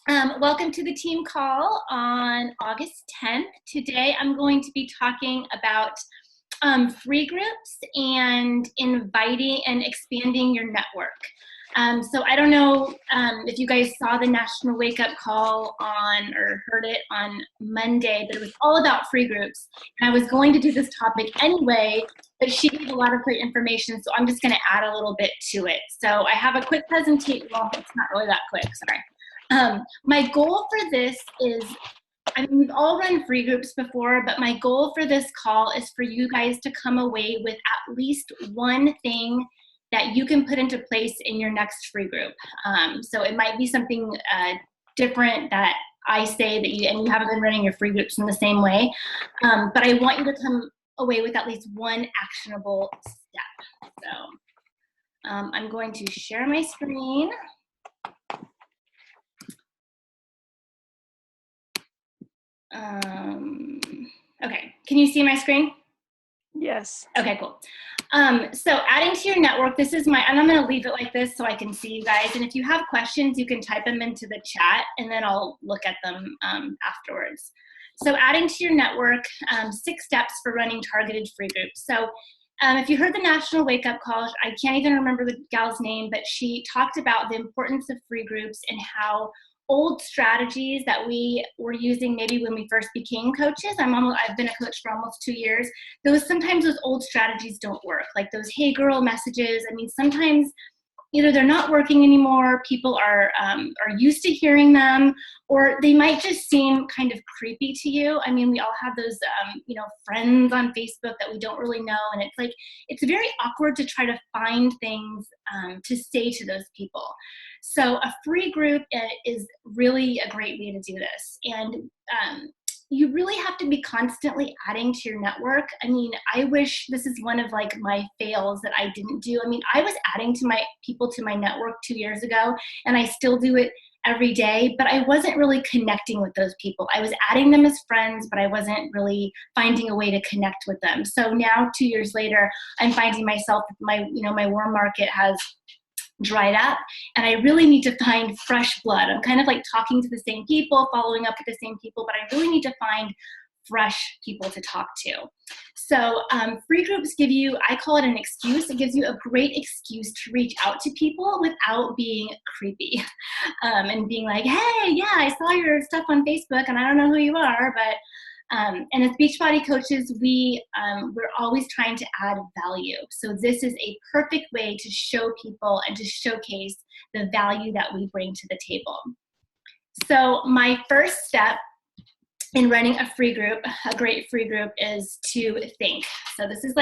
Welcome to the team call on August 10th. Today I'm going to be talking about free groups and inviting and expanding your network. So I don't know if you guys saw the National Wake Up Call on or heard it on Monday, but it was all about free groups. And I was going to do this topic anyway, but she gave a lot of great information, so I'm just going to add a little bit to it. So I have a quick presentation. Well, it's not really that quick, sorry. My goal for this is, I mean, we've all run free groups before, but my goal for this call is for you guys to come away with at least one thing that you can put into place in your next free group. So it might be something different that I say that you haven't been running your free groups in the same way, but I want you to come away with at least one actionable step. So I'm going to share my screen. Okay, can you see my screen? Yes. Okay, cool. So adding to your network, this is and I'm gonna leave it like this so I can see you guys. And if you have questions, you can type them into the chat and then I'll look at them afterwards. So adding to your network, 6 steps for running targeted free groups. So if you heard the National Wake Up Call, I can't even remember the gal's name, but she talked about the importance of free groups and how old strategies that we were using maybe when we first became coaches. I've been a coach for almost 2 years. Sometimes those old strategies don't work, like those "Hey girl" messages. I mean, sometimes either they're not working anymore, people are used to hearing them, or they might just seem kind of creepy to you. I mean, we all have those friends on Facebook that we don't really know, and it's very awkward to try to find things to say to those people. So a free group is really a great way to do this. And you really have to be constantly adding to your network. I mean, I wish this is one of my fails that I didn't do. I mean, I was adding to my people to my network 2 years ago, and I still do it every day, but I wasn't really connecting with those people. I was adding them as friends, but I wasn't really finding a way to connect with them. So now 2 years later, I'm finding myself, my warm market has dried up, and I really need to find fresh blood. I'm kind of like talking to the same people, following up with the same people, but I really need to find fresh people to talk to. So free groups give you, I call it an excuse. It gives you a great excuse to reach out to people without being creepy and being like, "Hey, yeah, I saw your stuff on Facebook and I don't know who you are, but and as Beachbody coaches, we're always trying to add value. So this is a perfect way to show people and to showcase the value that we bring to the table. So my first step in running a free group, a great free group, is to think. So this is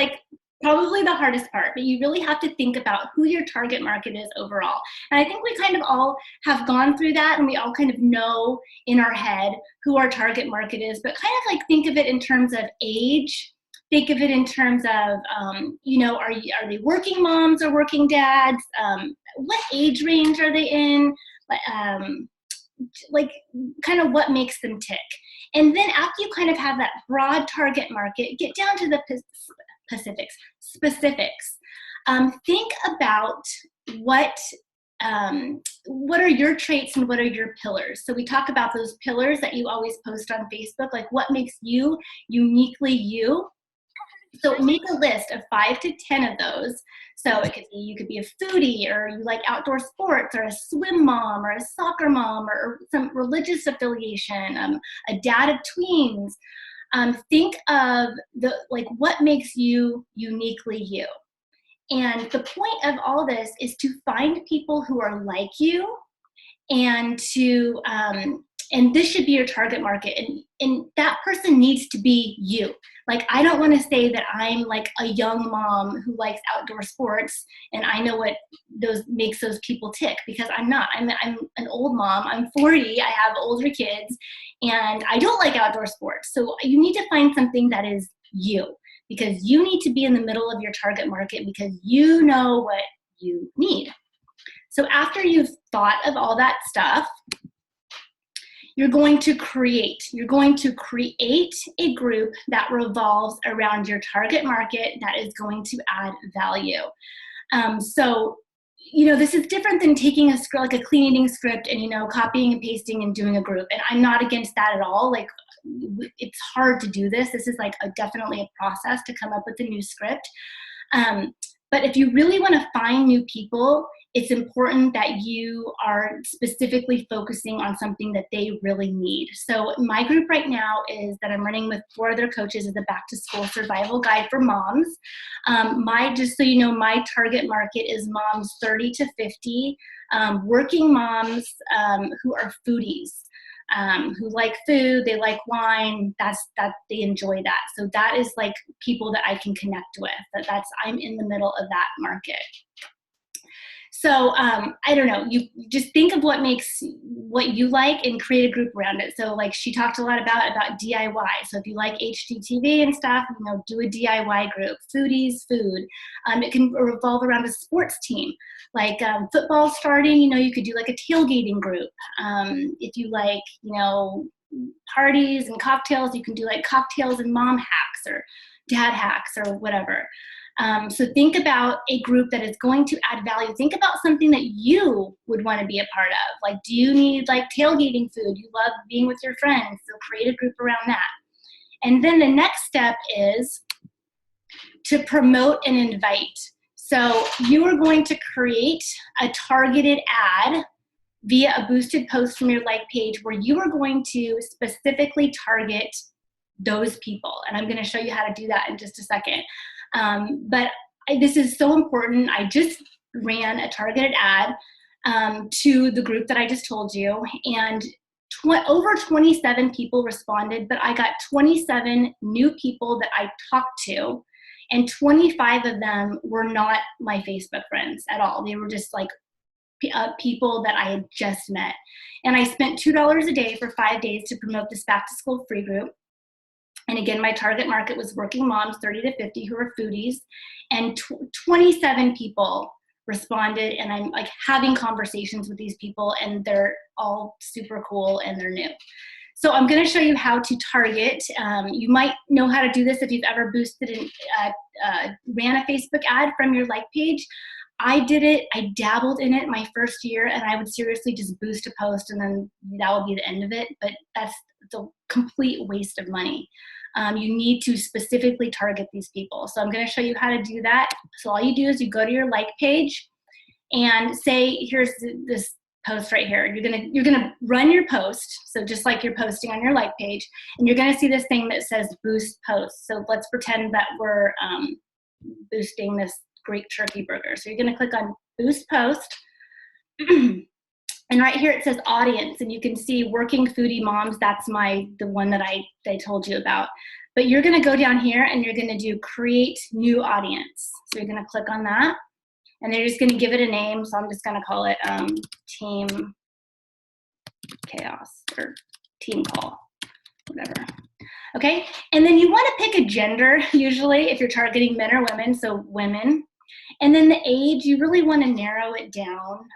probably the hardest part, but you really have to think about who your target market is overall. And I think we kind of all have gone through that, and we all kind of know in our head who our target market is, but kind of think of it in terms of age. Think of it in terms of, are they working moms or working dads? What age range are they in? Kind of what makes them tick. And then after you kind of have that broad target market, get down to the specifics. Think about what are your traits and what are your pillars. So we talk about those pillars that you always post on Facebook, like what makes you uniquely you. So make a list of 5 to 10 of those. So you could be a foodie, or you like outdoor sports, or a swim mom, or a soccer mom, or some religious affiliation, a dad of tweens. Think of what makes you uniquely you. And the point of all this is to find people who are like you, and and this should be your target market, and that person needs to be you. I don't want to say that I'm a young mom who likes outdoor sports and I know what makes those people tick, because I'm not. I'm an old mom. I'm 40. I have older kids, and I don't like outdoor sports. So you need to find something that is you, because you need to be in the middle of your target market, because you know what you need. So after you've thought of all that stuff, you're going to create a group that revolves around your target market that is going to add value. So you know, this is different than taking a script, like a clean eating script, and, you know, copying and pasting and doing a group. And I'm not against that at all. Like, it's hard to do this. This is like definitely a process to come up with a new script. But if you really want to find new people, it's important that you are specifically focusing on something that they really need. So my group right now is that I'm running with 4 other coaches is a back to school survival guide for moms. Just so you know, my target market is moms 30 to 50, working moms who are foodies. Who like food, they like wine, that they enjoy that. So that is like people that I can connect with. I'm in the middle of that market. So I don't know, you just think of what you like and create a group around it. So like she talked a lot about DIY. So if you like HGTV and stuff, you know, do a DIY group. Foodies, food. It can revolve around a sports team. Like football starting, you know, you could do like a tailgating group. If you like, you know, parties and cocktails, you can do like cocktails and mom hacks or dad hacks or whatever. So think about a group that is going to add value. Think about something that you would want to be a part of. Like, do you need like tailgating food? You love being with your friends. So create a group around that. And then the next step is to promote and invite. So you are going to create a targeted ad via a boosted post from your like page where you are going to specifically target those people. And I'm going to show you how to do that in just a second. But this is so important. I just ran a targeted ad to the group that I just told you, and over 27 people responded, but I got 27 new people that I talked to, and 25 of them were not my Facebook friends at all. They were just like people that I had just met. And I spent $2 a day for 5 days to promote this back to school free group. And again, my target market was working moms 30 to 50 who are foodies, and 27 people responded, and I'm like having conversations with these people, and they're all super cool and they're new. So I'm going to show you how to target. You might know how to do this if you've ever boosted and ran a Facebook ad from your like page. I did it, I dabbled in it my first year, and I would seriously just boost a post and then that would be the end of it, but that's a complete waste of money. You need to specifically target these people. So I'm going to show you how to do that. So all you do is you go to your like page and say, here's this post right here. You're gonna run your post. So just like you're posting on your like page, and you're gonna see this thing that says boost post. So let's pretend that we're boosting this Greek turkey burger. So you're gonna click on boost post. And right here it says audience, and you can see working foodie moms. That's the one that I told you about. But you're gonna go down here and you're gonna do create new audience. So you're gonna click on that, and they're just gonna give it a name. So I'm just gonna call it Team Chaos or Team Call, whatever. Okay, and then you wanna pick a gender, usually, if you're targeting men or women, so women. And then the age, you really wanna narrow it down.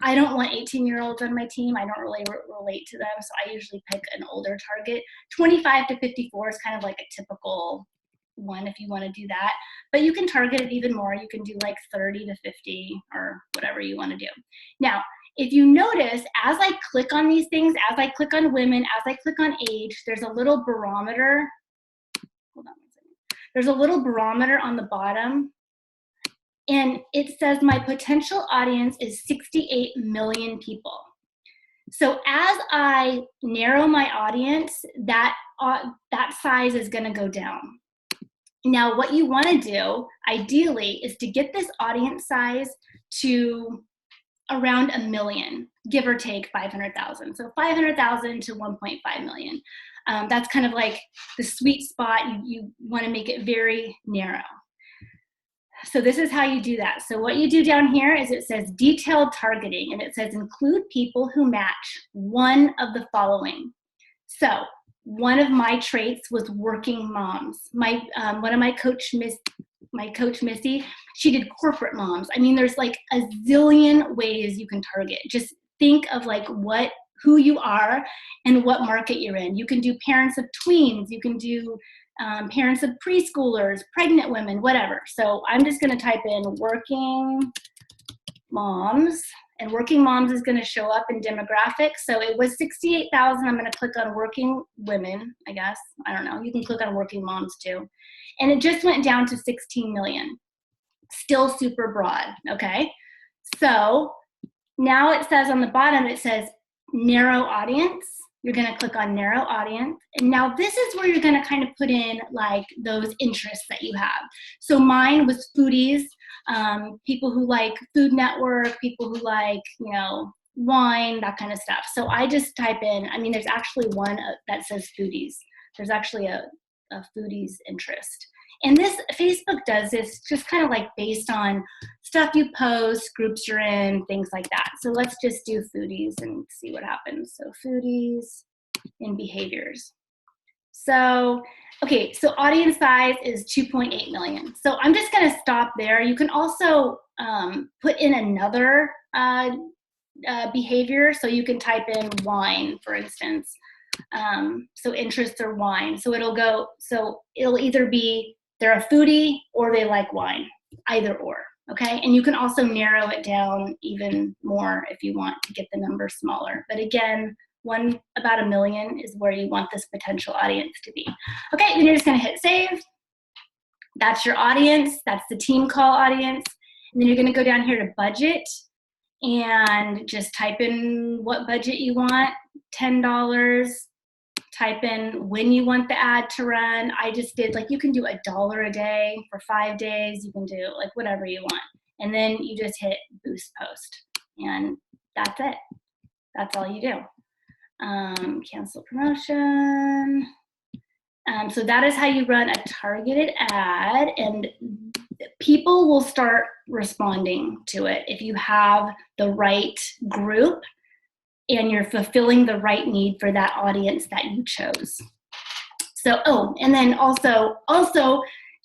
I don't want 18-year-olds on my team. I don't really relate to them, so I usually pick an older target. 25 to 54 is kind of like a typical one if you want to do that. But you can target it even more. You can do like 30 to 50 or whatever you want to do. Now, if you notice, as I click on these things, as I click on women, as I click on age, there's a little barometer. Hold on one second. There's a little barometer on the bottom. And it says my potential audience is 68 million people. So as I narrow my audience, that size is gonna go down. Now what you wanna do, ideally, is to get this audience size to around 1 million, give or take 500,000. So 500,000 to 1.5 million. That's kind of like the sweet spot. You wanna make it very narrow. So this is how you do that. So what you do down here is it says detailed targeting, and it says include people who match one of the following. So one of my traits was working moms. One of my coach Missy, she did corporate moms. I mean, there's like a zillion ways you can target. Just think of like who you are and what market you're in. You can do parents of tweens. You can do parents of preschoolers, pregnant women, whatever. So I'm just gonna type in working moms, and working moms is gonna show up in demographics. So it was 68,000. I'm gonna click on working women, I guess. I don't know, you can click on working moms too. And it just went down to 16 million. Still super broad, okay? So now it says on the bottom, it says narrow audience. You're gonna click on narrow audience. And now this is where you're gonna kind of put in like those interests that you have. So mine was foodies, people who like Food Network, people who like, you know, wine, that kind of stuff. So I just type in, I mean, there's actually one that says foodies. There's actually a foodies interest. And this, Facebook does this just kind of like based on stuff you post, groups you're in, things like that. So let's just do foodies and see what happens. So foodies and behaviors. So, okay, so audience size is 2.8 million. So I'm just gonna stop there. You can also put in another behavior. So you can type in wine, for instance. So interests are wine. So it'll either be they're a foodie or they like wine, either or, okay? And you can also narrow it down even more if you want to get the number smaller. But again, about 1 million is where you want this potential audience to be. Okay, then you're just gonna hit save. That's your audience, that's the team call audience. And then you're gonna go down here to budget and just type in what budget you want, $10. Type in when you want the ad to run. I just did, like, you can do $1 a day for 5 days. You can do like whatever you want. And then you just hit boost post. And that's it. That's all you do. Cancel promotion. So that is how you run a targeted ad, and people will start responding to it if you have the right group and you're fulfilling the right need for that audience that you chose. So, and then also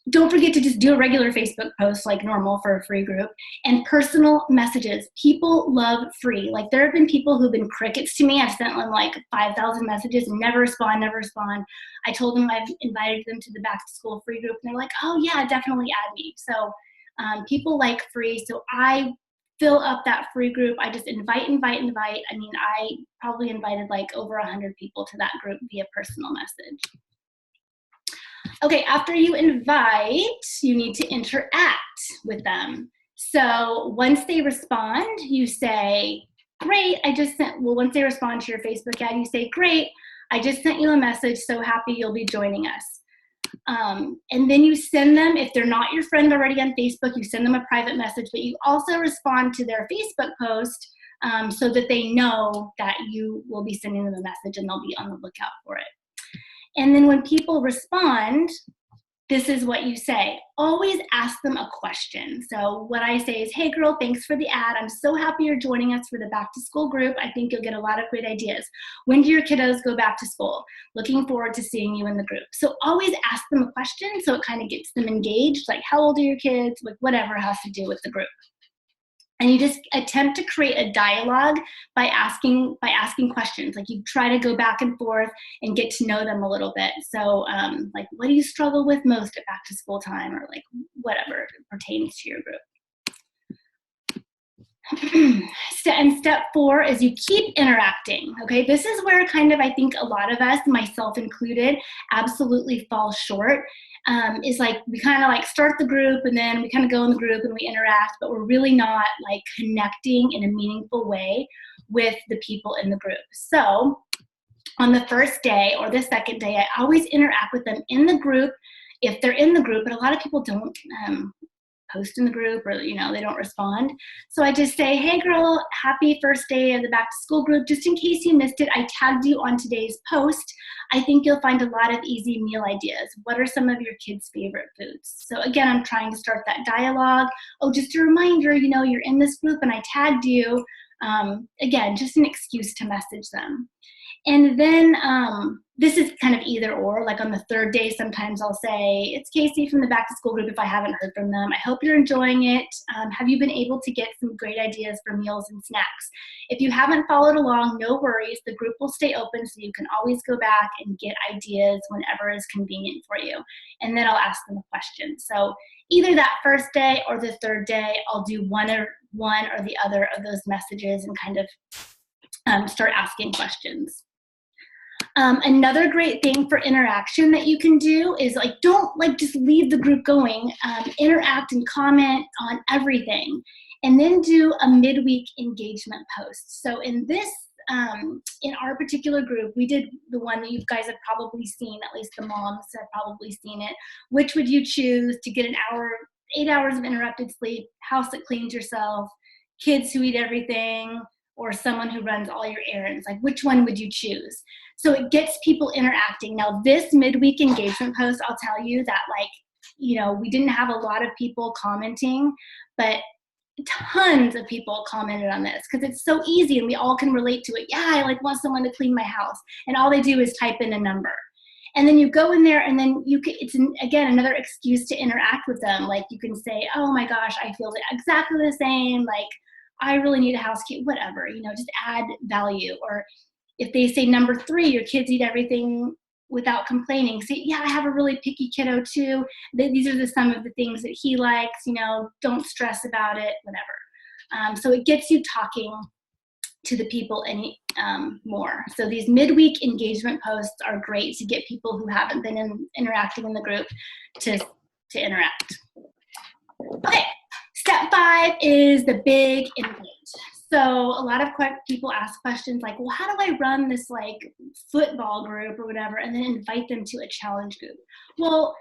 don't forget to just do a regular Facebook post like normal for a free group, and personal messages. People love free. Like, there have been people who've been crickets to me. I've sent them like 5,000 messages and never respond. I told them I've invited them to the back to school free group, and they're like, oh yeah, definitely add me. So people like free. So I fill up that free group. I just invite. I mean, I probably invited like over 100 people to that group via personal message. Okay, after you invite, you need to interact with them. So once they respond, you say, great, once they respond to your Facebook ad, you say, great, I just sent you a message, so happy you'll be joining us. And then you send them, if they're not your friend already on Facebook, you send them a private message, but you also respond to their Facebook post so that they know that you will be sending them a message and they'll be on the lookout for it. And then when people respond, this is what you say. Always ask them a question. So what I say is, hey girl, thanks for the ad. I'm so happy you're joining us for the back to school group. I think you'll get a lot of great ideas. When do your kiddos go back to school? Looking forward to seeing you in the group. So always ask them a question so it kind of gets them engaged, like how old are your kids, like whatever has to do with the group. And you just attempt to create a dialogue by asking questions. Like, you try to go back and forth and get to know them a little bit. So like, what do you struggle with most at back to school time, or like whatever pertains to your group. And step 4 is you keep interacting, okay? This is where kind of, I think a lot of us, myself included, absolutely fall short. Is like, we kind of like start the group and then we kind of go in the group and we interact, but we're really not like connecting in a meaningful way with the people in the group. So on the first day or the second day, I always interact with them in the group if they're in the group, but a lot of people don't post in the group, or they don't respond. So I just say, hey girl, happy first day of the back to school group. Just in case you missed it, I tagged you on today's post. I think you'll find a lot of easy meal ideas. What are some of your kids' favorite foods? So again, I'm trying to start that dialogue. Oh, just a reminder, you're in this group and I tagged you. Again, just an excuse to message them. And then this is kind of either or. Like on the third day, sometimes I'll say, it's Casey from the back to school group if I haven't heard from them. I hope you're enjoying it. Have you been able to get some great ideas for meals and snacks? If you haven't followed along, no worries. The group will stay open so you can always go back and get ideas whenever is convenient for you. And then I'll ask them a question. So either that first day or the third day, I'll do one or the other of those messages and kind of start asking questions. Another great thing for interaction that you can do is don't just leave the group going. Interact and comment on everything, and then do a midweek engagement post. So in this, in our particular group, we did the one that you guys have probably seen, at least the moms have probably seen it. Which would you choose to get 8 hours of interrupted sleep, house that cleans yourself, kids who eat everything, or someone who runs all your errands? Like, which one would you choose? So it gets people interacting. Now, this midweek engagement post, I'll tell you that, we didn't have a lot of people commenting, but tons of people commented on this because it's so easy and we all can relate to it. Yeah, I want someone to clean my house. And all they do is type in a number. And then you go in there and then it's again, another excuse to interact with them. Like you can say, oh my gosh, I feel exactly the same. Like, I really need a housekeeper, whatever, just add value. Or if they say number 3, your kids eat everything without complaining, say, yeah, I have a really picky kiddo too. These are some of the things that he likes, don't stress about it, whatever. So it gets you talking to the people more. So these midweek engagement posts are great to get people who haven't been interacting in the group to interact. Okay. Step 5 is the big invite. So a lot of people ask questions like, well, how do I run this football group or whatever, and then invite them to a challenge group? Well,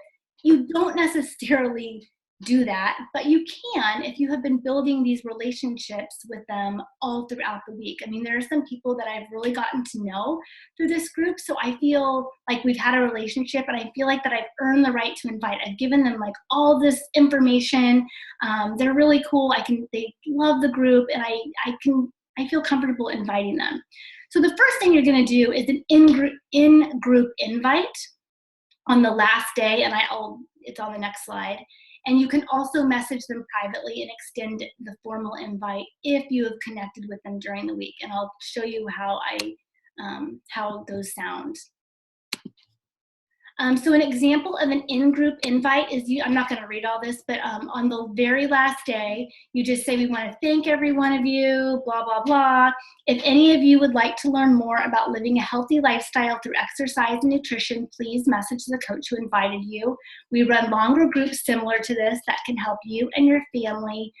you don't necessarily do that, but you can if you have been building these relationships with them all throughout the week. I mean, there are some people that I've really gotten to know through this group, so I feel like we've had a relationship, and I feel like that I've earned the right to invite. I've given them all this information. They're really cool. They love the group, and I feel comfortable inviting them. So the first thing you're going to do is an in-group invite on the last day, and it's on the next slide. And you can also message them privately and extend the formal invite if you have connected with them during the week. And I'll show you how those sound. So an example of an in-group invite is, I'm not going to read all this, but on the very last day, you just say, we want to thank every one of you, blah, blah, blah. If any of you would like to learn more about living a healthy lifestyle through exercise and nutrition, please message the coach who invited you. We run longer groups similar to this that can help you and your family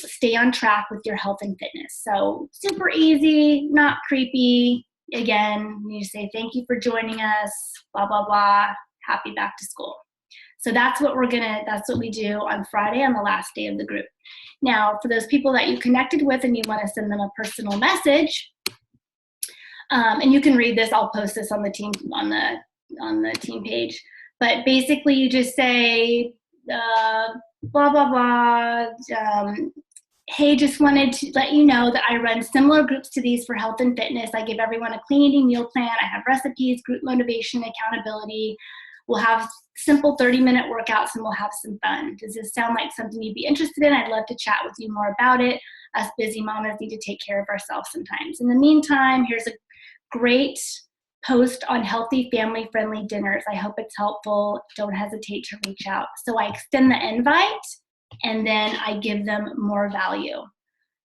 stay on track with your health and fitness. So super easy, not creepy. Again, you say, thank you for joining us, blah, blah, blah, happy back to school. So that's what we do on Friday on the last day of the group. Now, for those people that you connected with and you want to send them a personal message, and you can read this, I'll post this on the team, on the team page, but basically you just say, blah, blah, blah, hey, just wanted to let you know that I run similar groups to these for health and fitness. I give everyone a clean eating meal plan. I have recipes, group motivation, accountability. We'll have simple 30-minute workouts and we'll have some fun. Does this sound like something you'd be interested in? I'd love to chat with you more about it. Us busy mamas need to take care of ourselves sometimes. In the meantime, here's a great post on healthy family-friendly dinners. I hope it's helpful. Don't hesitate to reach out. So I extend the invite, and then I give them more value.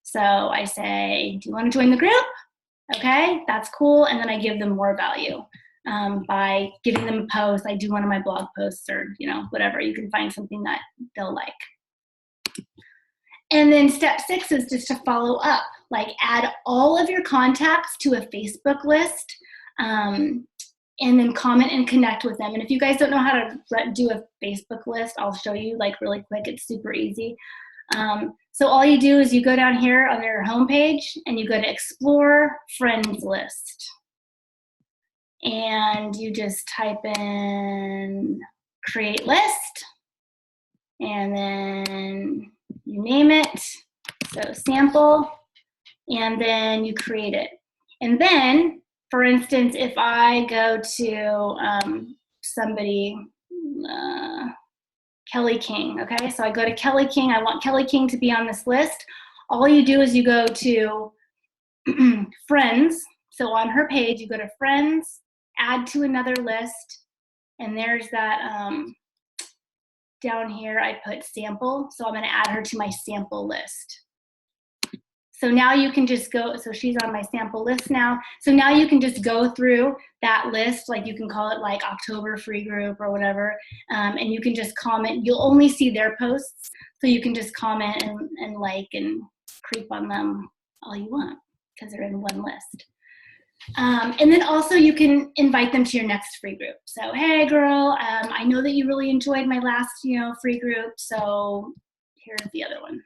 So I say, do you want to join the group? Okay, that's cool. And then I give them more value by giving them a post. I do one of my blog posts or, whatever. You can find something that they'll like. And then step 6 is just to follow up, add all of your contacts to a Facebook list. And then comment and connect with them. And if you guys don't know how to do a Facebook list, I'll show you really quick. It's super easy. So all you do is you go down here on their homepage and you go to Explore Friends List. And you just type in Create List. And then you name it. So sample. And then you create it. And then for instance, if I go to somebody, Kelly King, okay? So I go to Kelly King, I want Kelly King to be on this list. All you do is you go to friends. So on her page, you go to friends, add to another list, and there's that, down here I put sample. So I'm gonna add her to my sample list. So now you can just go, so she's on my sample list now. So now you can just go through that list, like you can call it like October free group or whatever, and you can just comment. You'll only see their posts, so you can just comment and like and creep on them all you want because they're in one list. And then also you can invite them to your next free group. So, hey girl, I know that you really enjoyed my last, free group, so here's the other one.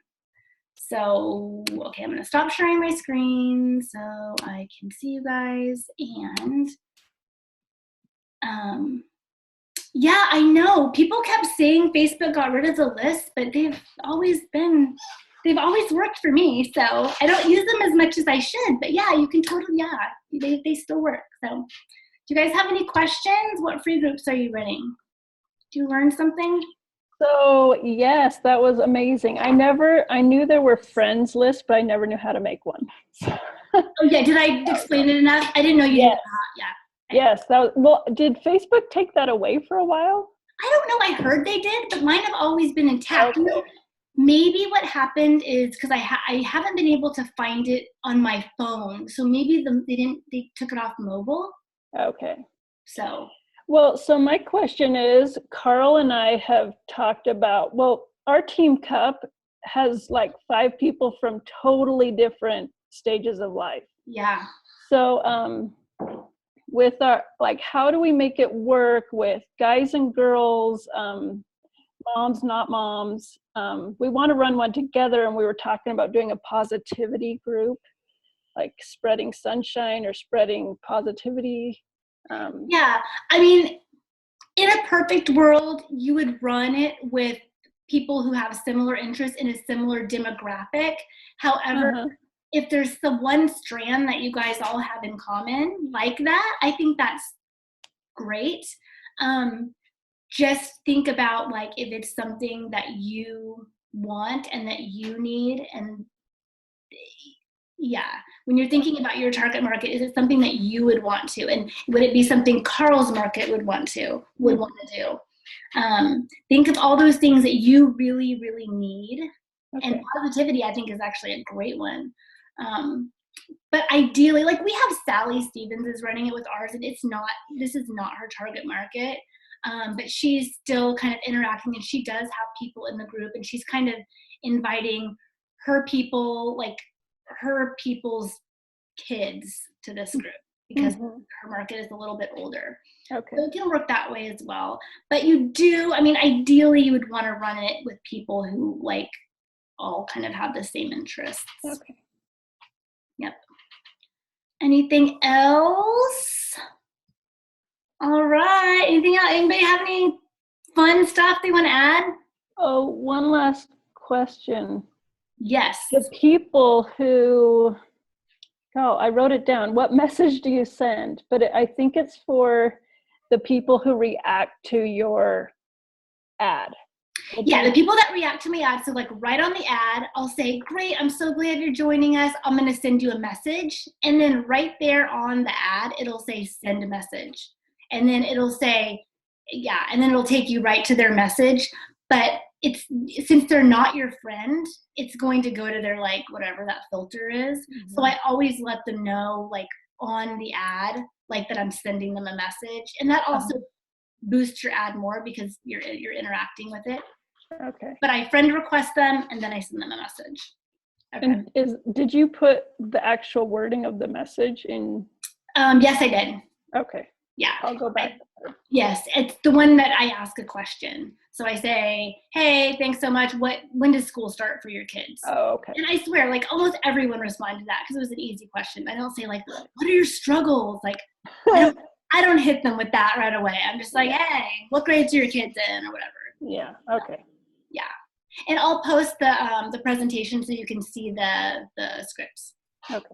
So, okay, I'm gonna stop sharing my screen so I can see you guys. And yeah, I know people kept saying Facebook got rid of the list, but they've always worked for me. So I don't use them as much as I should, but yeah, you can totally, they still work. So do you guys have any questions? What free groups are you running? Did you learn something? So yes, that was amazing. I knew there were friends lists, but I never knew how to make one. Oh yeah, did I explain it enough? I didn't know you knew that. Yeah. Yes, well, did Facebook take that away for a while? I don't know, I heard they did, but mine have always been intact. Okay. Maybe what happened is because I haven't been able to find it on my phone, so maybe they took it off mobile. Okay. So. Well, so my question is, Carl and I have talked about, well, our Team Cup has like 5 people from totally different stages of life. Yeah. So with our, like, how do we make it work with guys and girls, moms, not moms? We want to run one together, and we were talking about doing a positivity group, like spreading sunshine or spreading positivity. Yeah, I mean, in a perfect world, you would run it with people who have similar interests in a similar demographic. However, if there's the one strand that you guys all have in common like that, I think that's great. Just think about like if it's something that you want and that you need, and yeah, when you're thinking about your target market, is it something that you would want to, and would it be something Carl's market would want to do? Think of all those things that you really, really need. Okay. And positivity, I think, is actually a great one. But ideally, like we have Sally Stevens is running it with ours, and this is not her target market. But she's still kind of interacting, and she does have people in the group, and she's kind of inviting her people, like her people's kids to this group because her market is a little bit older. Okay. So it can work that way as well. But ideally you would want to run it with people who like all kind of have the same interests. Okay. Yep. Anything else? All right. Anything else? Anybody have any fun stuff they want to add? Oh, one last question. Yes. The people who, I wrote it down. What message do you send? But I think it's for the people who react to your ad. Yeah, the people that react to my ad, so like right on the ad, I'll say, great, I'm so glad you're joining us. I'm going to send you a message. And then right there on the ad, it'll say send a message. And then it'll say, and then it'll take you right to their message. But since they're not your friend, it's going to go to their like whatever that filter is. Mm-hmm. So I always let them know like on the ad, like that I'm sending them a message. And that also boosts your ad more because you're interacting with it. Okay. But I friend request them and then I send them a message. Okay. And did you put the actual wording of the message in? Yes, I did. Okay. Yeah. I'll go back. Yes, it's the one that I ask a question. So I say, hey, thanks so much. When does school start for your kids? Oh, okay. And I swear, like almost everyone responded to that because it was an easy question. I don't say like, what are your struggles? Like, I don't hit them with that right away. I'm just like, hey, what grades are your kids in or whatever. Yeah. Okay. Yeah. And I'll post the presentation so you can see the scripts. Okay.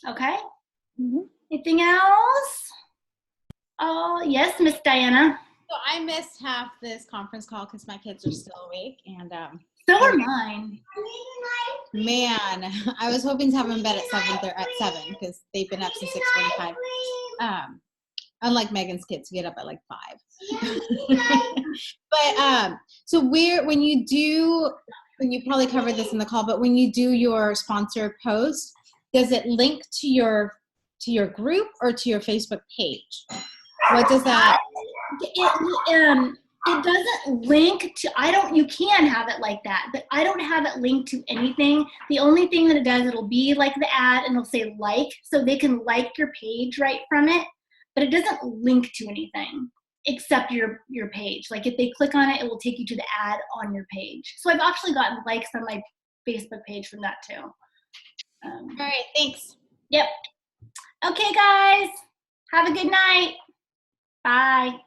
Okay. Mm-hmm. Anything else? Oh, yes, Miss Diana. So I missed half this conference call because my kids are still awake, and So are mine. man, I was hoping to have them in bed at 7 because they've been up since 6:45. Unlike Megan's kids who get up at like 5. But so when you probably covered this in the call, but when you do your sponsor post, does it link to your group or to your Facebook page? What does that? It doesn't link to, you can have it like that, but I don't have it linked to anything. The only thing that it does, it'll be like the ad and it'll say like, so they can like your page right from it, but it doesn't link to anything except your page. Like if they click on it, it will take you to the ad on your page. So I've actually gotten likes on my Facebook page from that too. All right, thanks. Yep. Okay, guys, have a good night. Bye.